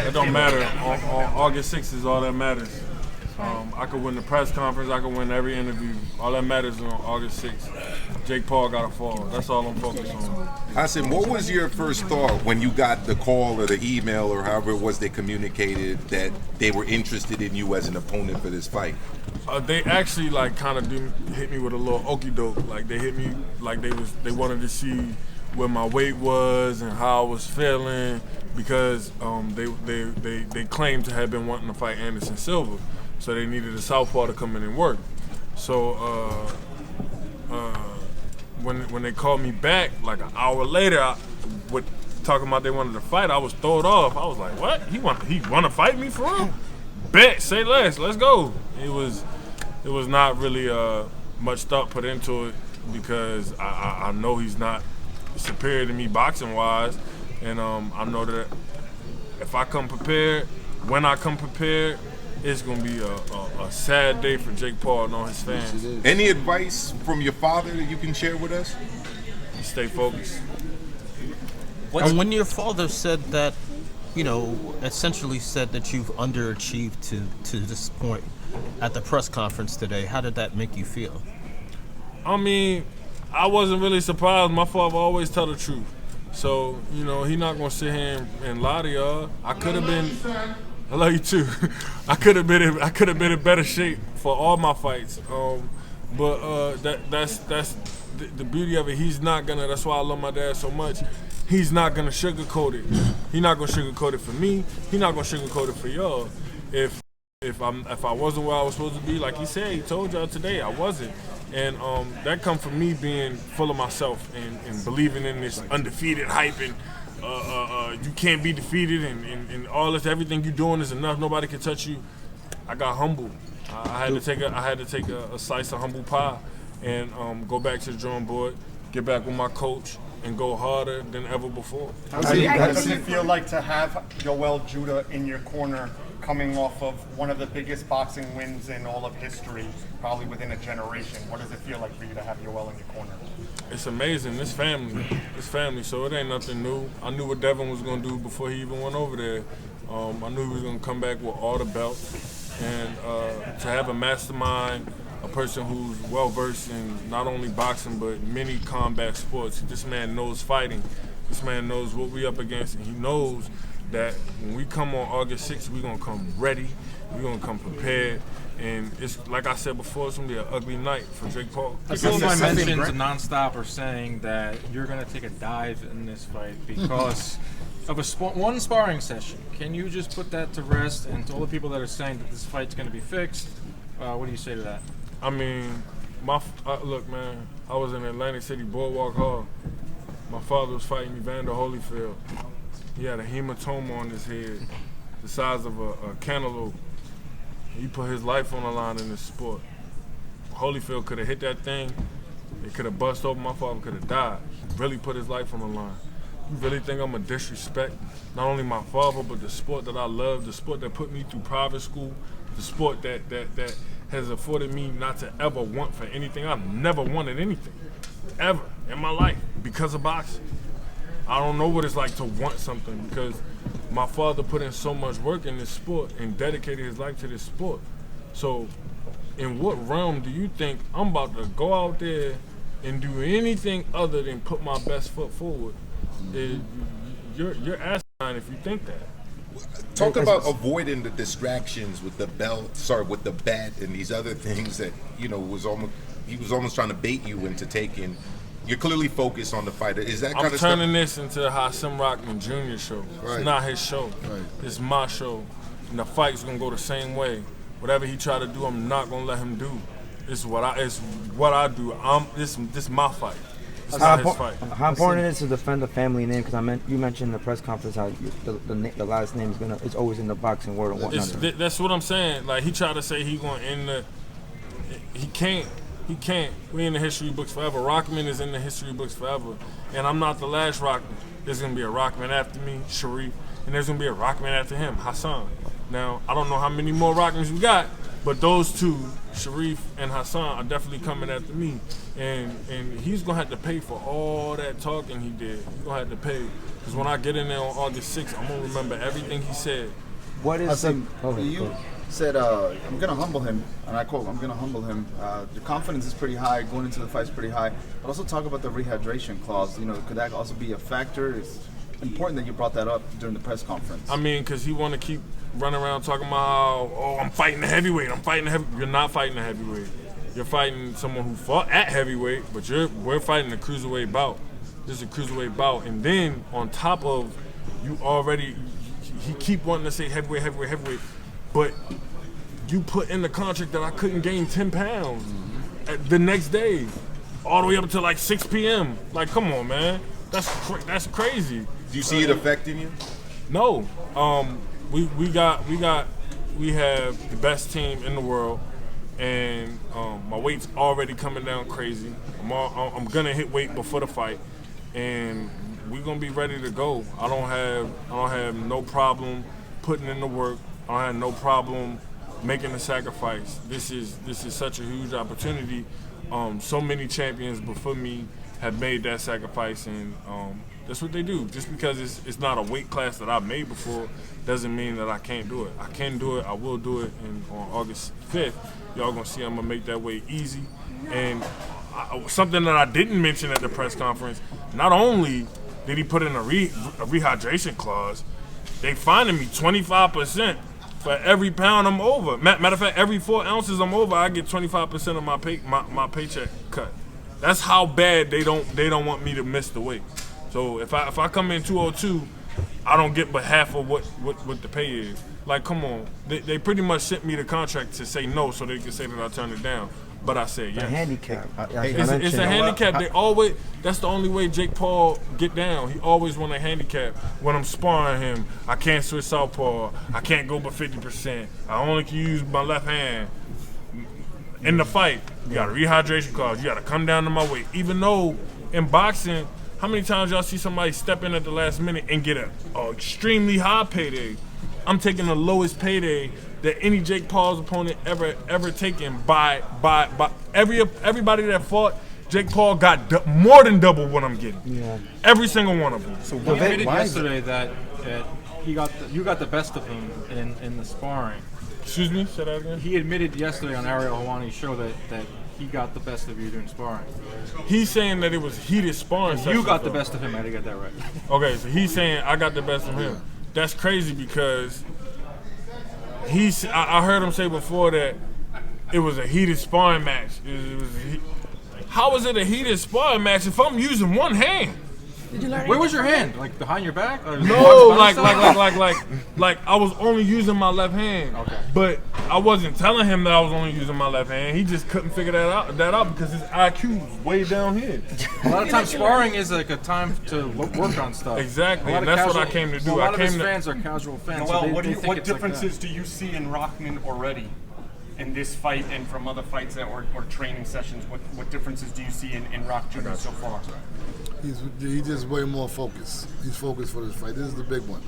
It don't matter. On August 6th is all that matters. I could win the press conference. I could win every interview. All that matters is on August 6th. Jake Paul got to fall. That's all I'm focused on. Hasim, what was your first thought when you got the call or the email or however it was they communicated that they were interested in you as an opponent for this fight? They actually kind of hit me with a little okie doke. Like they hit me like they wanted to see where my weight was and how I was feeling because they claimed to have been wanting to fight Anderson Silva. So they needed a southpaw to come in and work. So when they called me back, like an hour later, talking about they wanted to fight, I was thrown off. I was like, what? He want to fight me for real? Bet, say less, let's go. It was not really much thought put into it because I know he's not superior to me boxing wise, and I know that if I come prepared, when I come prepared, it's going to be a sad day for Jake Paul and all his fans. Any advice from your father that you can share with us? Stay focused. And when your father said that, essentially said that you've underachieved to this point at the press conference today, how did that make you feel? I mean, I wasn't really surprised. My father always tell the truth. So, he not going to sit here and lie to y'all. I could have been... I love you too. I could have been in better shape for all my fights. But that's the beauty of it. He's not gonna. That's why I love my dad so much. He's not gonna sugarcoat it. He's not gonna sugarcoat it for me. He's not gonna sugarcoat it for y'all. If I wasn't where I was supposed to be, like he said, he told y'all today I wasn't. And that come from me being full of myself and believing in this undefeated hype and. You can't be defeated and all this, everything you're doing is enough, nobody can touch you. I got humbled. I had to take a slice of humble pie and go back to the drawing board, get back with my coach, and go harder than ever before. How does it feel like to have Yoel Judah in your corner coming off of one of the biggest boxing wins in all of history, probably within a generation? What does it feel like for you to have Yoel in your corner? It's amazing. It's family, so it ain't nothing new. I knew what Devin was going to do before he even went over there. I knew he was going to come back with all the belts. And to have a mastermind, a person who's well-versed in not only boxing but many combat sports. This man knows fighting. This man knows what we up against, and he knows that when we come on August 6th, we're going to come ready, we're going to come prepared, and it's like I said before, it's going to be an ugly night for Jake Paul. People in my mentions nonstop are saying that you're going to take a dive in this fight because of one sparring session. Can you just put that to rest, and to all the people that are saying that this fight's going to be fixed, what do you say to that? I mean, look, man, I was in Atlantic City Boardwalk Hall. My father was fighting Evander Holyfield. He had a hematoma on his head the size of a cantaloupe. He put his life on the line in this sport. Holyfield could have hit that thing. It could have bust open. My father could have died. He really put his life on the line. You really think I'm going to disrespect not only my father, but the sport that I love, the sport that put me through private school, the sport that has afforded me not to ever want for anything. I've never wanted anything, ever, in my life, because of boxing. I don't know what it's like to want something because my father put in so much work in this sport and dedicated his life to this sport. So in what realm do you think I'm about to go out there and do anything other than put my best foot forward? You're asinine if you think that. Talk about avoiding the distractions with the with the bat and these other things that, he was almost trying to bait you into taking. You're clearly focused on the fighter. Is that kind of stuff? I'm turning this into a Hasim Rahman Jr. show. Right. It's not his show. Right. It's my show. And the fight's gonna go the same way. Whatever he try to do, I'm not gonna let him do. It's what I do. This my fight. It's not his fight. How important it is to defend the family name? Because you mentioned in the press conference how the last name is always in the boxing world and whatnot. That's what I'm saying. Like he tried to say he gonna end the. He can't. He can't. We in the history books forever. Rockman is in the history books forever. And I'm not the last Rockman. There's going to be a Rockman after me, Sharif, and there's going to be a Rockman after him, Hassan. Now, I don't know how many more Rockmans we got, But those two, Sharif and Hassan, are definitely coming after me. And he's going to have to pay for all that talking he did. He's going to have to pay. Because when I get in there on August 6th, I'm going to remember everything he said. What is Hasim, you said, I'm going to humble him, and I quote, I'm going to humble him. Your confidence is pretty high, going into the fight's pretty high, but also talk about the rehydration clause. You know, could that also be a factor? It's important that you brought that up during the press conference. I mean, because he want to keep running around talking about how, oh, I'm fighting the heavyweight, You're not fighting the heavyweight. You're fighting someone who fought at heavyweight, but we're fighting a cruiserweight bout. This is a cruiserweight bout. And then on top of you already, he keep wanting to say heavyweight, but you put in the contract that I couldn't gain 10 pounds the next day, all the way up to like 6 p.m. Like, come on, man. That's crazy. Do you see it affecting you? No. We have the best team in the world, and my weight's already coming down crazy. I'm gonna hit weight before the fight, and we're gonna be ready to go. I don't have no problem putting in the work. I don't have no problem making the sacrifice. This is such a huge opportunity. So many champions before me have made that sacrifice, and that's what they do. Just because it's not a weight class that I've made before doesn't mean that I can't do it. I can do it. I will do it. And on August 5th, y'all gonna see I'm gonna make that weight easy. And something that I didn't mention at the press conference, not only did he put in a rehydration clause, they fining me 25% for every pound I'm over. Matter of fact, every 4 ounces I'm over, I get 25% of my paycheck cut. That's how bad they don't want me to miss the weight. So if I come in 202, I don't get but half of what the pay is. Like, come on, they pretty much sent me the contract to say no, so they can say that I turned it down. But I said yes. A handicap. It's a handicap. They always. That's the only way Jake Paul get down. He always want a handicap. When I'm sparring him, I can't switch southpaw. I can't go but 50%. I only can use my left hand. In the fight, you got a rehydration clause. You got to come down to my weight. Even though in boxing, how many times y'all see somebody step in at the last minute and get an extremely high payday? I'm taking the lowest payday that any Jake Paul's opponent ever taken by everybody that fought. Jake Paul got more than double what I'm getting. Yeah. Every single one of them. So he admitted yesterday that you got the best of him in the sparring. Excuse me, say that again? He admitted yesterday on Ariel Helwani's show that he got the best of you during sparring. He's saying that it was heated sparring sessions. You got the best of him. I didn't get that right. Okay, so he's saying I got the best of him. That's crazy because I heard him say before that it was a heated sparring match. How is it a heated sparring match if I'm using one hand? Did you learn? Where was your hand? Like behind your back? Or no, like I was only using my left hand. Okay. But I wasn't telling him that I was only using my left hand. He just couldn't figure that out because his IQ was way down here. A lot of times sparring is like a time to work on stuff. Exactly, and that's what I came to do. A lot of his fans are casual fans. Well, so what differences do you see in Rahman already in this fight and from other fights or training sessions? What differences do you see in Rock Jr. so far? He's just way more focused. He's focused for this fight. This is the big one.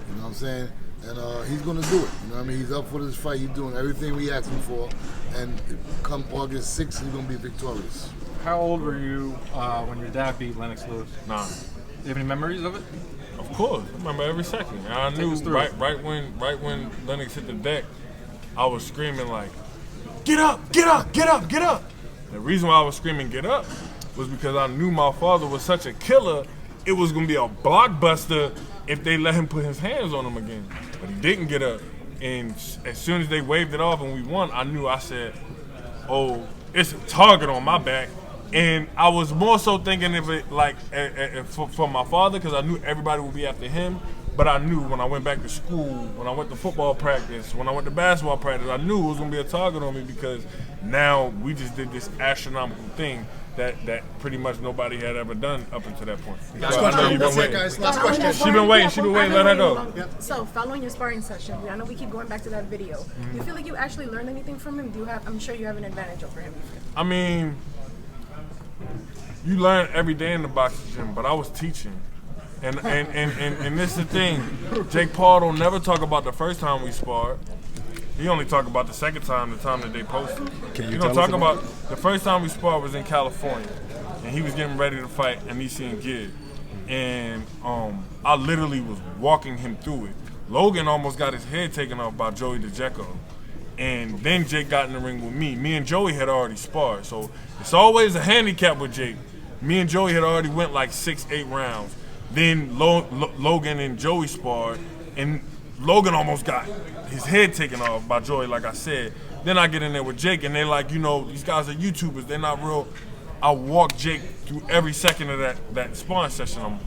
You know what I'm saying? And he's going to do it. You know what I mean? He's up for this fight. He's doing everything we asked him for. And come August 6th, he's going to be victorious. How old were you when your dad beat Lennox Lewis? 9. Do you have any memories of it? Of course. I remember every second. And I knew right when Lennox hit the deck, I was screaming like, get up, get up, get up, get up. The reason why I was screaming get up was because I knew my father was such a killer, it was going to be a blockbuster if they let him put his hands on him again. But he didn't get up. And as soon as they waved it off and we won, I said, oh, it's a target on my back. And I was more so thinking of it like for my father, because I knew everybody would be after him. But I knew when I went back to school, when I went to football practice, when I went to basketball practice, I knew it was going to be a target on me because now we just did this astronomical thing that pretty much nobody had ever done up until that point. Last question. That's it, guys. Last question. She been waiting. Let her go. Yep. So, following your sparring session, I know we keep going back to that video. Do you feel like you actually learned anything from him? I'm sure you have an advantage over him. I mean, you learn every day in the boxing gym, but I was teaching. And this is the thing. Jake Paul don't never talk about the first time we sparred. He only talk about the second time, the time that they posted. Can you He tell don't us talk about about the first time we sparred was in California, and he was getting ready to fight Anisi and Gid, and I literally was walking him through it. Logan almost got his head taken off by Joey DeJeco, and then Jake got in the ring with me. Me and Joey had already sparred, so it's always a handicap with Jake. Me and Joey had already went like 6-8 rounds. Then Logan and Joey sparred, and Logan almost got his head taken off by Joey, like I said. Then I get in there with Jake, and they're like, these guys are YouTubers. They're not real. I walk Jake through every second of that sparring session.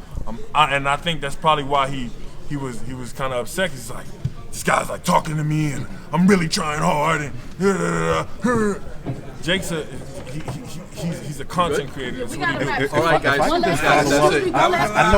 And I think that's probably why he was kind of upset. He's like, this guy's like talking to me, and I'm really trying hard. And Jake's he's a content creator. That's what he do. All right, guys. I know